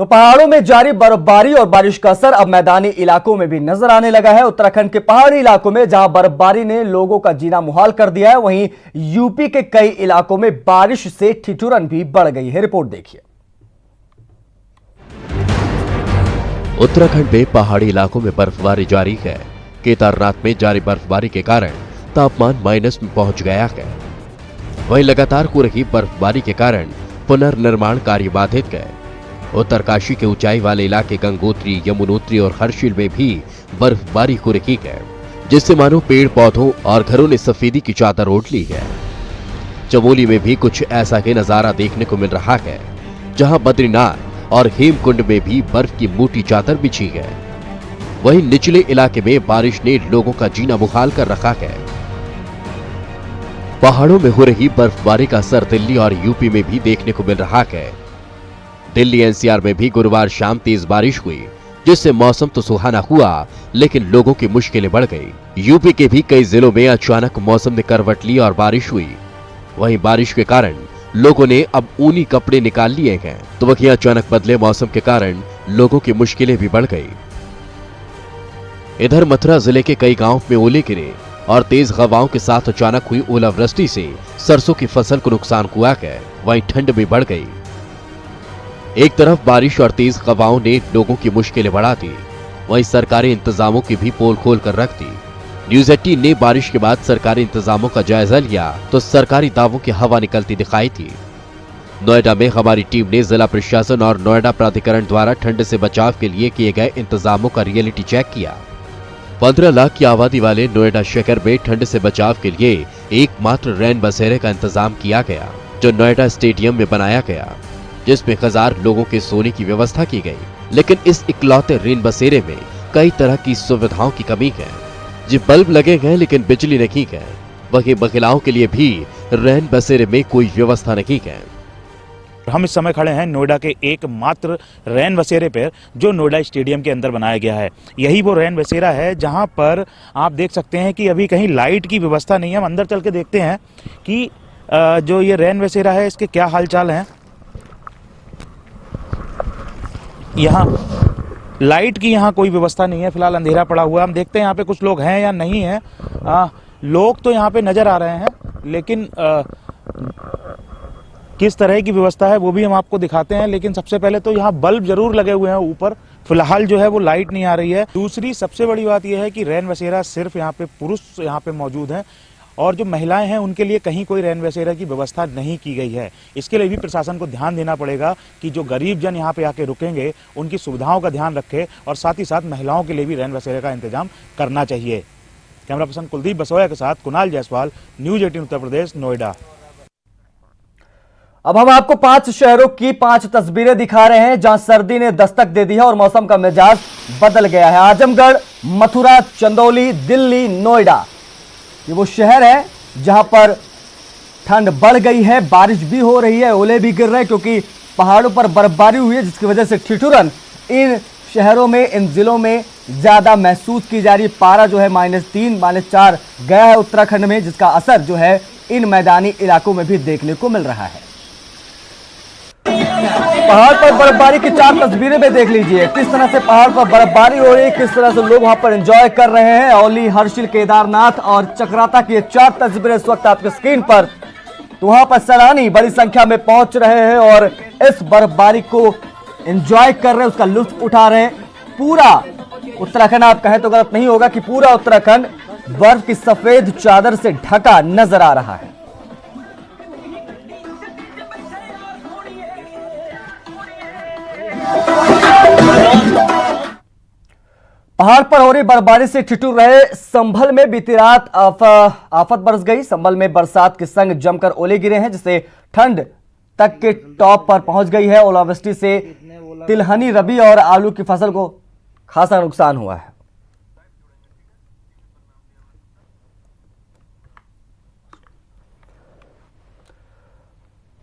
तो पहाड़ों में जारी बर्फबारी और बारिश का असर अब मैदानी इलाकों में भी नजर आने लगा है। उत्तराखंड के पहाड़ी इलाकों में जहां बर्फबारी ने लोगों का जीना मुहाल कर दिया है, वहीं यूपी के कई इलाकों में बारिश से ठिठुरन भी बढ़ गई है। रिपोर्ट देखिए। उत्तराखंड में पहाड़ी इलाकों में बर्फबारी जारी है। केदारनाथ में जारी बर्फबारी के कारण तापमान माइनस में पहुंच गया है। वहीं लगातार हो रही बर्फबारी के कारण पुनर्निर्माण कार्य बाधित गए। उत्तरकाशी के ऊंचाई वाले इलाके गंगोत्री, यमुनोत्री और हर्षिल में भी बर्फबारी हो रही है, जिससे मानो पेड़ पौधों और घरों ने सफेदी की चादर ओढ़ ली है। चमोली में भी कुछ ऐसा ही नजारा देखने को मिल रहा है, जहां बद्रीनाथ और हेमकुंड में भी बर्फ की मोटी चादर बिछी है। वहीं निचले इलाके में बारिश ने लोगों का जीना मुहाल कर रखा है। पहाड़ों में हो रही बर्फबारी का असर दिल्ली और यूपी में भी देखने को मिल रहा है। दिल्ली एनसीआर में भी गुरुवार शाम तेज बारिश हुई, जिससे मौसम तो सुहाना हुआ, लेकिन लोगों की मुश्किलें बढ़ गई। यूपी के भी कई जिलों में अचानक मौसम ने करवट ली और बारिश हुई। वहीं बारिश के कारण लोगों ने अब ऊनी कपड़े निकाल लिए हैं, तो वहीं अचानक बदले मौसम के कारण लोगों की मुश्किलें भी बढ़ गई। इधर मथुरा जिले के कई गांवों में ओले गिरे और तेज हवाओं के साथ अचानक हुई ओलावृष्टि से सरसों की फसल को नुकसान हुआ है। वहीं ठंड भी बढ़ गई। एक तरफ बारिश और तेज हवाओं ने लोगों की मुश्किलें बढ़ा दी, वहीं सरकारी इंतजामों की भी पोल खोल कर रख दी। न्यूज 18 ने बारिश के बाद सरकारी इंतजामों का जायजा लिया तो सरकारी दावों की हवा निकलती दिखाई थी। नोएडा में हमारी टीम ने जिला प्रशासन और नोएडा प्राधिकरण द्वारा ठंड से बचाव के लिए किए गए इंतजामों का रियलिटी चेक किया। 15 लाख की आबादी वाले नोएडा शहर में ठंड से बचाव के लिए एकमात्र रैन बसेरे का इंतजाम किया गया, जो नोएडा स्टेडियम में बनाया गया, जिसमें 1000 लोगों के सोने की व्यवस्था की गई। लेकिन इस इकलौते रेन बसेरे में कई तरह की सुविधाओं की कमी है। जी बल्ब लगे हैं लेकिन बिजली नहीं है। वहीं महिलाओं के लिए भी रैन बसेरे में कोई व्यवस्था नहीं है। हम इस समय खड़े हैं नोएडा के एकमात्र रैन बसेरे पर, जो नोएडा स्टेडियम के अंदर बनाया गया है। यही वो रैन बसेरा है जहां पर आप देख सकते हैं कि अभी कहीं लाइट की व्यवस्था नहीं है। हम अंदर चल के देखते हैं कि जो ये रैन बसेरा है इसके क्या हालचाल हैं। यहाँ लाइट की यहाँ कोई व्यवस्था नहीं है, फिलहाल अंधेरा पड़ा हुआ है। हम देखते हैं यहाँ पे कुछ लोग हैं या नहीं हैं। लोग तो यहाँ पे नजर आ रहे हैं, लेकिन किस तरह की व्यवस्था है वो भी हम आपको दिखाते हैं। लेकिन सबसे पहले तो यहाँ बल्ब जरूर लगे हुए हैं ऊपर, फिलहाल जो है वो लाइट नहीं आ रही है। दूसरी सबसे बड़ी बात यह है कि रैन बसेरा सिर्फ यहाँ पे पुरुष यहाँ पे मौजूद हैं, और जो महिलाएं हैं उनके लिए कहीं कोई रैन बसेरा की व्यवस्था नहीं की गई है। इसके लिए भी प्रशासन को ध्यान देना पड़ेगा कि जो गरीब जन यहाँ पे आके रुकेंगे उनकी सुविधाओं का ध्यान रखे, और साथ ही साथ महिलाओं के लिए भी रैन बसेरे का इंतजाम करना चाहिए। कैमरा पर्सन कुलदीप बसोया के साथ कुणाल जायसवाल, न्यूज 18 उत्तर प्रदेश, नोएडा। अब हम आपको 5 शहरों की 5 तस्वीरें दिखा रहे हैं जहां सर्दी ने दस्तक दे दी है और मौसम का मिजाज बदल गया है। आजमगढ़, मथुरा, चंदौली, दिल्ली, नोएडा, ये वो शहर है जहां पर ठंड बढ़ गई है, बारिश भी हो रही है, ओले भी गिर रहे हैं क्योंकि पहाड़ों पर बर्फबारी हुई है, जिसकी वजह से ठिठुरन इन शहरों में, इन जिलों में ज्यादा महसूस की जा रही। पारा जो है -3, -4 गया है उत्तराखंड में, जिसका असर जो है इन मैदानी इलाकों में भी देखने को मिल रहा है। पहाड़ पर बर्फबारी की 4 तस्वीरें में देख लीजिए, किस तरह से पहाड़ पर बर्फबारी हो रही है, किस तरह से लोग वहां पर एंजॉय कर रहे हैं। औली, हर्षिल, केदारनाथ और चक्राता की 4 तस्वीरें इस वक्त आपके स्क्रीन पर। तो वहां पर सैलानी बड़ी संख्या में पहुंच रहे हैं और इस बर्फबारी को एंजॉय कर रहे हैं, उसका लुत्फ उठा रहे हैं। पूरा उत्तराखंड, आप कहें तो गलत नहीं होगा कि पूरा उत्तराखंड बर्फ की सफेद चादर से ढका नजर आ रहा है। पहाड़ पर हो रही बर्फबारी से ठिठुर रहे संभल में बीती रात आफत बरस गई। संभल में बरसात के संग जमकर ओले गिरे हैं, जिससे ठंड तक के टॉप पर पहुंच गई है। ओलावृष्टि से तिलहनी, रबी और आलू की फसल को खासा नुकसान हुआ है।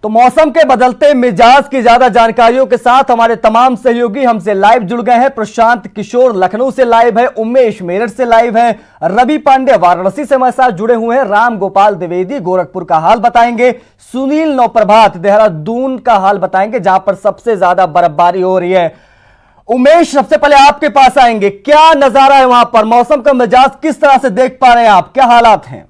तो मौसम के बदलते मिजाज की ज्यादा जानकारियों के साथ हमारे तमाम सहयोगी हमसे लाइव जुड़ गए हैं। प्रशांत किशोर लखनऊ से लाइव है, उमेश मेरठ से लाइव है, रवि पांडे वाराणसी से हमारे साथ जुड़े हुए हैं, राम गोपाल द्विवेदी गोरखपुर का हाल बताएंगे, सुनील नौप्रभात देहरादून का हाल बताएंगे जहां पर सबसे ज्यादा बर्फबारी हो रही है। उमेश, सबसे पहले आपके पास आएंगे, क्या नजारा है वहां पर, मौसम का मिजाज किस तरह से देख पा रहे हैं आप, क्या हालात हैं?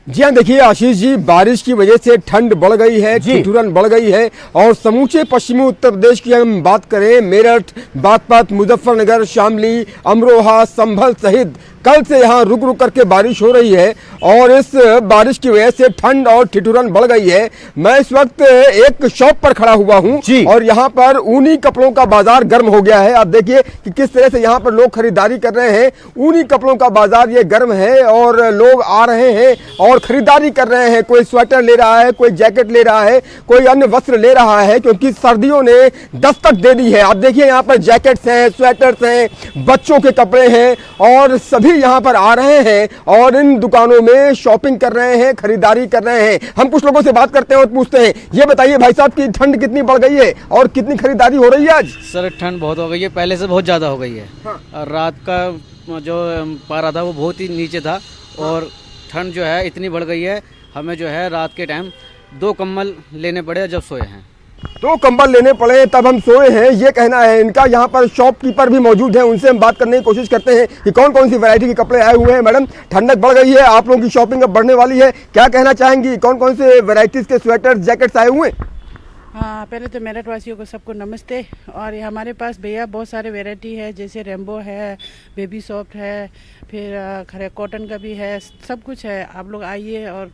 जी हाँ, देखिए आशीष जी, बारिश की वजह से ठंड बढ़ गई है, ठिठुरन बढ़ गई है और समूचे पश्चिमी उत्तर प्रदेश की हम बात करें, मेरठ, बागपत, मुजफ्फरनगर, शामली, अमरोहा, संभल सहित कल से यहाँ रुक रुक करके बारिश हो रही है और इस बारिश की वजह से ठंड और ठिठुरन बढ़ गई है। मैं इस वक्त एक शॉप पर खड़ा हुआ हूँ और यहाँ पर ऊनी कपड़ों का बाजार गर्म हो गया है। आप देखिए कि किस तरह से यहाँ पर लोग खरीदारी कर रहे हैं। ऊनी कपड़ों का बाजार ये गर्म है और लोग आ रहे हैं और खरीदारी कर रहे हैं। कोई स्वेटर ले रहा है, कोई जैकेट ले रहा है, कोई अन्य वस्त्र ले रहा है क्योंकि सर्दियों ने दस्तक दे दी है। आप देखिए यहाँ पर जैकेट्स हैं, स्वेटर्स हैं, बच्चों के कपड़े हैं और सभी यहाँ पर आ रहे हैं और इन दुकानों में शॉपिंग कर रहे हैं, खरीदारी कर रहे हैं। हम कुछ लोगों से बात करते हैं और पूछते हैं, ये बताइए भाई साहब कि ठंड कितनी बढ़ गई है और कितनी खरीदारी हो रही है आज? सर ठंड बहुत हो गई है, पहले से बहुत ज़्यादा हो गई है। और रात का जो पारा था वो बहुत ही नीचे था और ठंड जो है इतनी बढ़ गई है, हमें जो है रात के टाइम 2 कंबल लेने पड़े जब सोए हैं। 2 कंबल लेने पड़े तब हम सोए हैं, ये कहना है इनका। यहाँ पर शॉपकीपर भी मौजूद हैं, उनसे हम बात करने की कोशिश करते हैं कि कौन कौन सी वैरायटी के कपड़े आए हुए हैं। मैडम, ठंडक बढ़ गई है, आप लोगों की शॉपिंग अब बढ़ने वाली है, क्या कहना चाहेंगी? कौन कौन से वैरायटीज के स्वेटर्स, जैकेट्स आए हुए हैं? हाँ, पहले तो मेरठ वासियों को सबको नमस्ते। और ये हमारे पास भैया बहुत सारे वैरायटी है, जैसे रेम्बो है, बेबी सॉफ्ट है, फिर खरे कॉटन का भी है, सब कुछ है। आप लोग आइए और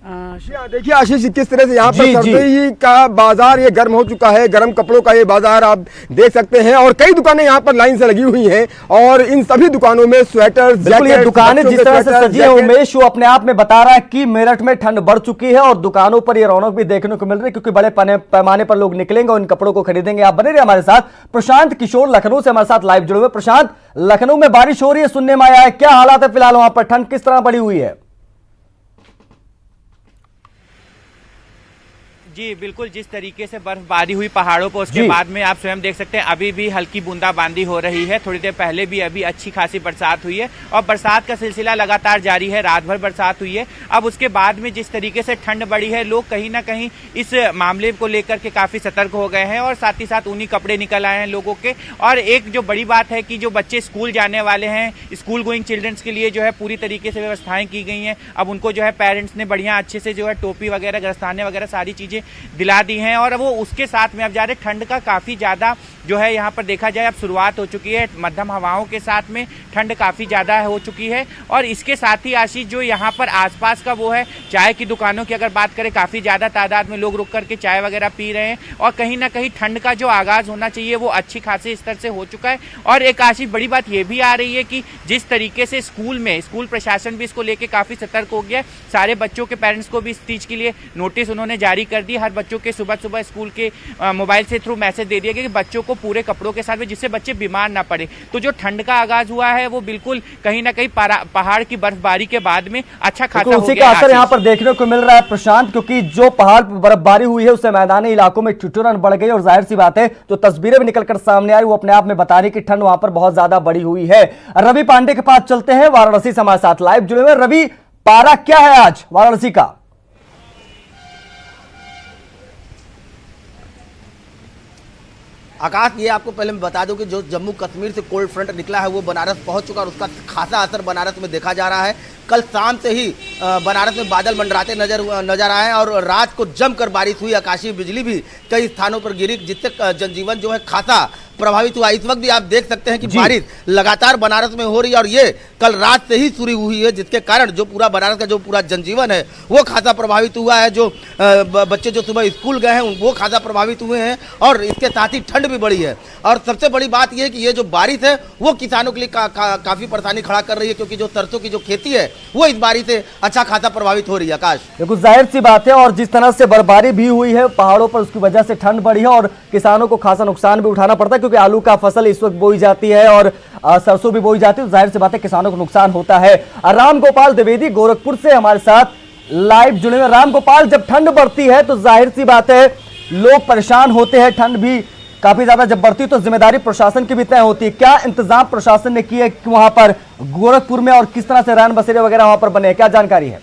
देखिए आशीष, किस तरह से यहाँ पर सर्दी का बाजार ये गर्म हो चुका है। गर्म कपड़ों का ये बाजार आप देख सकते हैं और कई दुकानें यहाँ पर लाइन से लगी हुई हैं और इन सभी दुकानों में स्वेटर, जैकेट, दुकानें जिस तरह से सजी है उमेश, वो अपने आप में बता रहा है कि मेरठ में ठंड बढ़ चुकी है और दुकानों पर ये रौनक भी देखने को मिल रही है क्योंकि बड़े पैमाने पर लोग निकलेंगे और इन कपड़ों को खरीदेंगे। आप बने रहिए हमारे साथ। प्रशांत किशोर लखनऊ से हमारे साथ लाइव जुड़े हुए। प्रशांत, लखनऊ में बारिश हो रही है, सुनने में आया है, क्या हालात है फिलहाल वहां पर, ठंड किस तरह बढ़ी हुई है? जी बिल्कुल, जिस तरीके से बर्फबारी हुई पहाड़ों पर, उसके बाद में आप स्वयं देख सकते हैं अभी भी हल्की बूंदाबांदी हो रही है। थोड़ी देर पहले भी अभी अच्छी खासी बरसात हुई है और बरसात का सिलसिला लगातार जारी है, रात भर बरसात हुई है। अब उसके बाद में जिस तरीके से ठंड बढ़ी है, लोग कहीं ना कहीं इस मामले को लेकर के काफी सतर्क हो गए हैं और साथ ही साथ ऊनी कपड़े निकल आए हैं लोगों के। और एक जो बड़ी बात है कि जो बच्चे स्कूल जाने वाले हैं, स्कूल गोइंग चिल्ड्रंस के लिए जो है पूरी तरीके से व्यवस्थाएं की गई हैं। अब उनको जो है पेरेंट्स ने बढ़िया अच्छे से जो है टोपी वगैरह, दस्ताने वगैरह सारी चीजें दिला दी हैं और वो उसके साथ में अब जा रहे। ठंड का काफी ज्यादा जो है यहाँ पर देखा जाए अब शुरुआत हो चुकी है, मध्यम हवाओं के साथ में ठंड काफी ज्यादा हो चुकी है। और इसके साथ ही आशीष, जो यहाँ पर आसपास का वो है चाय की दुकानों की अगर बात करें, काफी ज्यादा तादाद में लोग रुक करके चाय वगैरह पी रहे हैं और कहीं ना कहीं ठंड का जो आगाज होना चाहिए वो अच्छी खासी स्तर से हो चुका है। और एक आशीष बड़ी बात ये भी आ रही है कि जिस तरीके से स्कूल प्रशासन भी इसको लेके काफी सतर्क हो गया है। सारे बच्चों के पेरेंट्स को भी इस चीज के लिए नोटिस उन्होंने जारी कर दी। हर बच्चों के सुबह सुबह स्कूल के मोबाइल से थ्रू मैसेज दे दिया गया कि बच्चों को पूरे कपड़ों के साथ में, जिससे बच्चे बीमार ना पड़े। तो जो ठंड का आगाज हुआ है वो बिल्कुल कहीं ना कहीं पहाड़ की बर्फबारी के बाद में अच्छा खासा उसी का असर यहाँ पर देखने को मिल रहा है प्रशांत, क्योंकि जो पहाड़ पर बर्फबारी हुई है उससे मैदानी इलाकों में ठिठुरन बढ़ गई और जाहिर सी बात है जो तस्वीरें भी निकलकर सामने आई वो अपने आप में बता रही कि ठंड वहां पर बहुत ज्यादा बढ़ी हुई है। रवि पांडे के पास चलते हैं, वाराणसी से हमारे साथ लाइव जुड़े हुए। रवि, पारा क्या है आज वाराणसी का? आकाश, ये आपको पहले मैं बता दूं कि जो जम्मू कश्मीर से कोल्ड फ्रंट निकला है वो बनारस पहुंच चुका और उसका खासा असर बनारस में देखा जा रहा है। कल शाम से ही बनारस में बादल मंडराते नजर आए और रात को जमकर बारिश हुई। आकाशीय बिजली भी कई स्थानों पर गिरी, जिससे जनजीवन जो है खासा प्रभावित हुआ। इस वक्त भी आप देख सकते हैं कि बारिश लगातार बनारस में हो रही है और ये कल रात से ही शुरू हुई है, जिसके कारण जो पूरा बनारस का जो पूरा जनजीवन है वो खासा प्रभावित हुआ है। जो बच्चे जो सुबह स्कूल गए हैं वो खासा प्रभावित हुए हैं और इसके साथ ही ठंड भी बढ़ी है। और सबसे बड़ी बात यह है कि ये जो बारिश है वो किसानों के लिए काफी परेशानी खड़ा कर रही है, क्योंकि जो सरसों की जो खेती है वो इस बारिश से अच्छा खासा प्रभावित हो रही है। आकाश, देखो जाहिर सी बात है, और जिस तरह से बर्फबारी भी हुई है पहाड़ों पर, उसकी वजह से ठंड बढ़ी है और किसानों को खासा नुकसान भी उठाना पड़ता है, क्योंकि आलू का फसल इस वक्त बोई जाती है और सरसों भी बोई जाती है, तो जाहिर सी बात है किसानों को नुकसान होता है। राम गोपाल द्विवेदी गोरखपुर से हमारे साथ लाइव जुड़े हुए। राम गोपाल, जब ठंड बढ़ती है तो जाहिर सी बात है लोग परेशान होते हैं, ठंड भी काफी ज्यादा जब बढ़ती है तो जिम्मेदारी प्रशासन की भी तय होती है। क्या इंतजाम प्रशासन ने किए वहां पर गोरखपुर में, और किस तरह से रैन बसेरे वगैरह वहां पर बने हैं, क्या जानकारी है?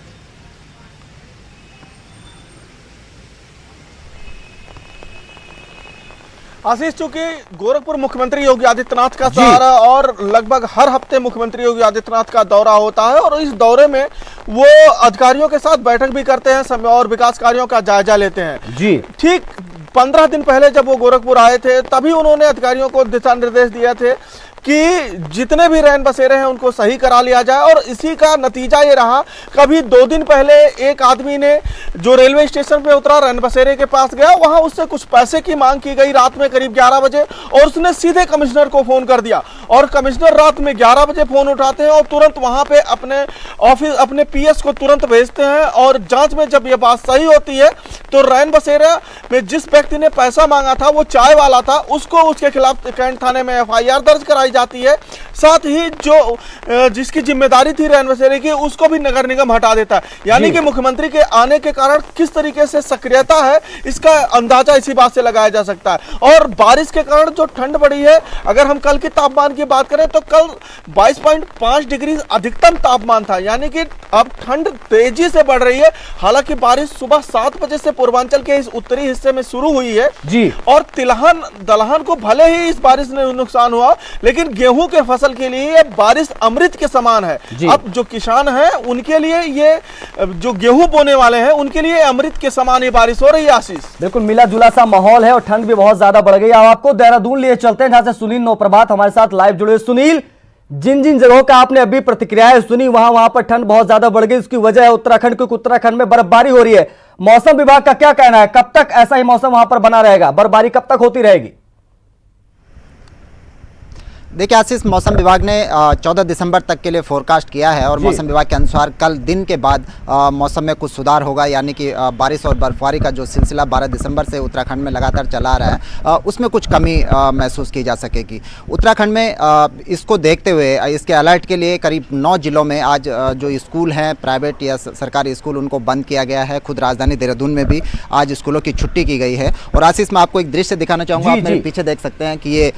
आशीष, चूंकि गोरखपुर मुख्यमंत्री योगी आदित्यनाथ का सहारा और लगभग हर हफ्ते मुख्यमंत्री योगी आदित्यनाथ का दौरा होता है और इस दौरे में वो अधिकारियों के साथ बैठक भी करते हैं समय और विकास कार्यों का जायजा लेते हैं। जी, ठीक 15 दिन पहले जब वो गोरखपुर आए थे तभी उन्होंने अधिकारियों को दिशा निर्देश दिए थे कि जितने भी रैन बसेरे हैं उनको सही करा लिया जाए, और इसी का नतीजा ये रहा। कभी 2 दिन पहले एक आदमी ने जो रेलवे स्टेशन पे उतरा, रैन बसेरे के पास गया, वहां उससे कुछ पैसे की मांग की गई रात में करीब 11 बजे, और उसने सीधे कमिश्नर को फोन कर दिया, और कमिश्नर रात में 11 बजे फोन उठाते हैं और तुरंत वहां पे अपने ऑफिस, अपने पीएस को तुरंत भेजते हैं। और जांच में जब ये बात सही होती है तो रैन बसेरा में जिस व्यक्ति ने पैसा मांगा था वो चाय वाला था, उसको उसके खिलाफ कैंट थाने में FIR दर्ज कराई जाती है। साथ ही जो जिसकी जिम्मेदारी थी रैन बसेरे की, उसको भी नगर निगम हटा देता है। यानी कि मुख्यमंत्री के आने के कारण किस तरीके से सक्रियता है इसका अंदाजा इसी बात से लगाया जा सकता है। और बारिश के कारण जो ठंड बढ़ी है, अगर हम कल के तापमान की बात करें तो कल 22.5 डिग्री अधिकतम तापमान था, यानी कि अब ठंड तेजी से बढ़ रही है। हालांकि बारिश सुबह 7 बजे से पूर्वांचल के इस उत्तरी हिस्से में शुरू हुई है जी, और तिलहन दलहन को भले ही इस बारिश ने नुकसान हुआ, लेकिन गेहूं के फसल के लिए ये बारिश अमृत के समान है। अब जो किसान हैं उनके लिए ये, जो गेहूं बोने वाले हैं उनके लिए अमृत के समान ये बारिश हो रही है। आशीष, बिल्कुल मिला जुला सा माहौल है और ठंड भी बहुत ज्यादा बढ़ गई। अब आपको देहरादून लिए चलते हैं, जहां से सुनील नौप्रभात हमारे साथ लाइव जुड़े। सुनील, जिन जिन जगहों का आपने अभी प्रतिक्रियाएं सुनी, वहां पर ठंड बहुत ज्यादा बढ़ गई, उसकी वजह है उत्तराखंड, क्योंकि उत्तराखंड में बर्फबारी हो रही है। मौसम विभाग का क्या कहना है, कब तक ऐसा ही मौसम वहां पर बना रहेगा, बर्फबारी कब तक होती रहेगी? देखिए आशीष, मौसम विभाग ने 14 दिसंबर तक के लिए फोरकास्ट किया है और मौसम विभाग के अनुसार कल दिन के बाद मौसम में कुछ सुधार होगा, यानी कि बारिश और बर्फबारी का जो सिलसिला 12 दिसंबर से उत्तराखंड में लगातार चला रहा है उसमें कुछ कमी महसूस की जा सकेगी। उत्तराखंड में इसको देखते हुए इसके अलर्ट के लिए करीब 9 जिलों में आज जो स्कूल हैं, प्राइवेट या सरकारी स्कूल, उनको बंद किया गया है। खुद राजधानी देहरादून में भी आज स्कूलों की छुट्टी की गई है। और आशीष, मैं आपको एक दृश्य दिखाना चाहूँगा, आप मेरे पीछे देख सकते हैं कि ये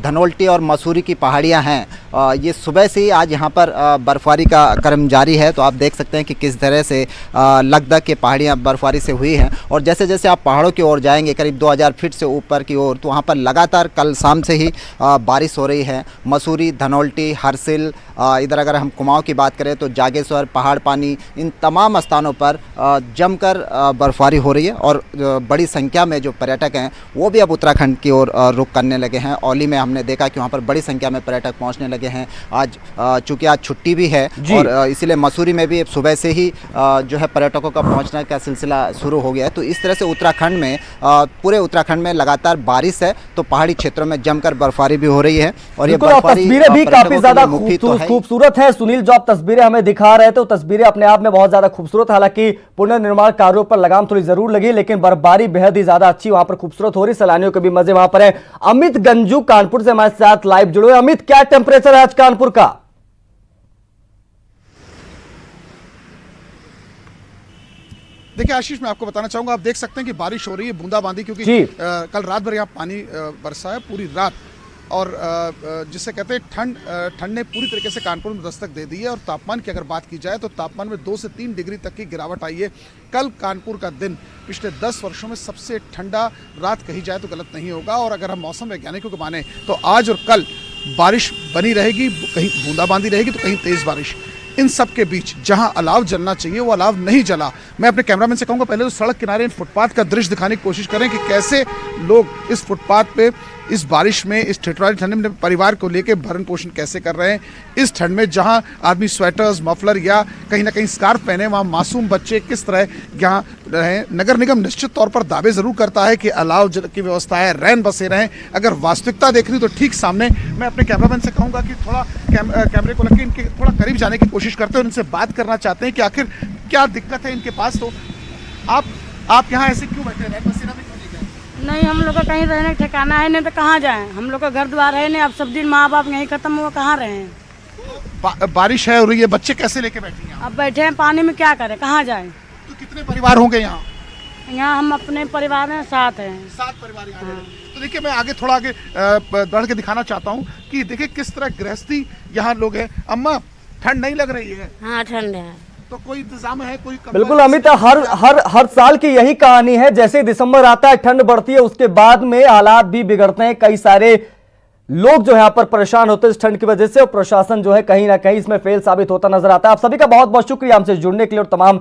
धनोल्टी और मसूरी की पहाड़ियां हैं। ये सुबह से ही आज यहाँ पर बर्फबारी का क्रम जारी है, तो आप देख सकते हैं कि किस तरह से लगदग के पहाड़ियां बर्फबारी से हुई हैं। और जैसे जैसे आप पहाड़ों की ओर जाएंगे करीब 2000 फीट से ऊपर की ओर, तो वहाँ पर लगातार कल शाम से ही बारिश हो रही है। मसूरी, धनोल्टी, हरसिल, इधर अगर हम कुमाऊं की बात करें तो जागेश्वर, पहाड़ पानी, इन तमाम स्थानों पर जमकर बर्फबारी हो रही है। और बड़ी संख्या में जो पर्यटक हैं वो भी अब उत्तराखंड की ओर रुख करने लगे हैं। औली में हमने देखा कि वहाँ पर बड़ी संख्या में पर्यटक पहुंचने लगे हैं। आज चूंकि आज छुट्टी भी है और इसीलिए मसूरी में भी सुबह से ही जो है पर्यटकों का पहुंचने का सिलसिला शुरू हो गया है। तो इस तरह से उत्तराखंड में, पूरे उत्तराखंड में लगातार बारिश है, तो पहाड़ी क्षेत्रों में जमकर बर्फबारी भी हो रही है। और ये तस्वीरें भी काफी ज्यादा खूबसूरत है। सुनील, जो आप तस्वीरें हमें दिखा रहे थे वो तस्वीरें अपने आप में बहुत ज्यादा खूबसूरत, हालांकि पुनर्निर्माण कार्यों पर लगाम थोड़ी जरूर लगी, लेकिन बर्फबारी बेहद ही ज्यादा अच्छी वहां पर खूबसूरत हो रही, सैलानियों के भी मजे वहां पर है। अमित गंजू कानपुर से हमारे साथ लाइव जुड़े। अमित, क्या टेम्परेचर है आज कानपुर का? देखिए आशीष, मैं आपको बताना चाहूंगा, आप देख सकते हैं कि बारिश हो रही है, बूंदाबांदी, क्योंकि कल रात भर यहाँ पानी बरसा है पूरी रात, और जिसे कहते हैं ठंड ने पूरी तरीके से कानपुर में दस्तक दे दी है। और तापमान की अगर बात की जाए तो तापमान में 2 से 3 डिग्री तक की गिरावट आई है। कल कानपुर का दिन पिछले 10 वर्षों में सबसे ठंडा रात कही जाए तो गलत नहीं होगा। और अगर हम मौसम वैज्ञानिकों को माने तो आज और कल बारिश बनी रहेगी, कहीं बूंदाबांदी रहेगी तो कहीं तेज बारिश। इन सब के बीच जहां अलाव जलना चाहिए वो अलाव नहीं जला। मैं अपने कैमरामैन से कहूँगा पहले तो सड़क किनारे इन फुटपाथ का दृश्य दिखाने की कोशिश करें कि कैसे लोग इस फुटपाथ पे इस बारिश में, इस ठिठुरानी ठंड में परिवार को लेकर भरण पोषण कैसे कर रहे हैं। इस ठंड में जहां आदमी स्वेटर्स, मफलर या कहीं ना कहीं स्कार्फ पहने, वहां मासूम बच्चे किस तरह यहाँ रहें। नगर निगम निश्चित तौर पर दावे जरूर करता है कि अलाव की व्यवस्था है, रैन बसेरे हैं। अगर वास्तविकता देख रही तो ठीक सामने, मैं अपने कैमरामैन से कहूँगा कि थोड़ा कैमरे को लग के इनके थोड़ा करीब जाने की कोशिश करते हैं, उनसे बात करना चाहते हैं कि आखिर क्या दिक्कत है इनके पास। तो आप यहाँ ऐसे क्यों बैठे हैं? रैन बसेरा में क्यों नहीं गए? नहीं, हम लोग का कहीं रहने का ठिकाना है नहीं तो कहाँ जाएं? हम लोग का घर द्वार है नहीं, अब सब दिन माँ बाप यहीं खत्म हुआ, कहाँ रहे हैं? बारिश है हो रही है, बच्चे कैसे लेके बैठे हैं? अब बैठे हैं पानी में, क्या करें, कहाँ जाएं? तो कितने परिवार होंगे यहाँ? यहाँ हम अपने परिवार में 7 हैं। 7 परिवार यहाँ हैं। तो देखिए मैं आगे थोड़ा आगे बढ़ के दिखाना चाहता हूँ कि देखिए किस तरह गृहस्थी यहाँ लोग हैं। अम्मा, ठंड नहीं लग रही है? हाँ, ठंड है। तो कोई इंतजाम है? कोई बिल्कुल अमित, हर साल की यही कहानी है। जैसे दिसंबर आता है, ठंड बढ़ती है, उसके बाद में हालात भी बिगड़ते हैं। कई सारे लोग जो यहाँ पर परेशान होते हैं इस ठंड की वजह से, और प्रशासन जो है कहीं ना कहीं इसमें फेल साबित होता नजर आता है। आप सभी का बहुत बहुत शुक्रिया हमसे जुड़ने के लिए और तमाम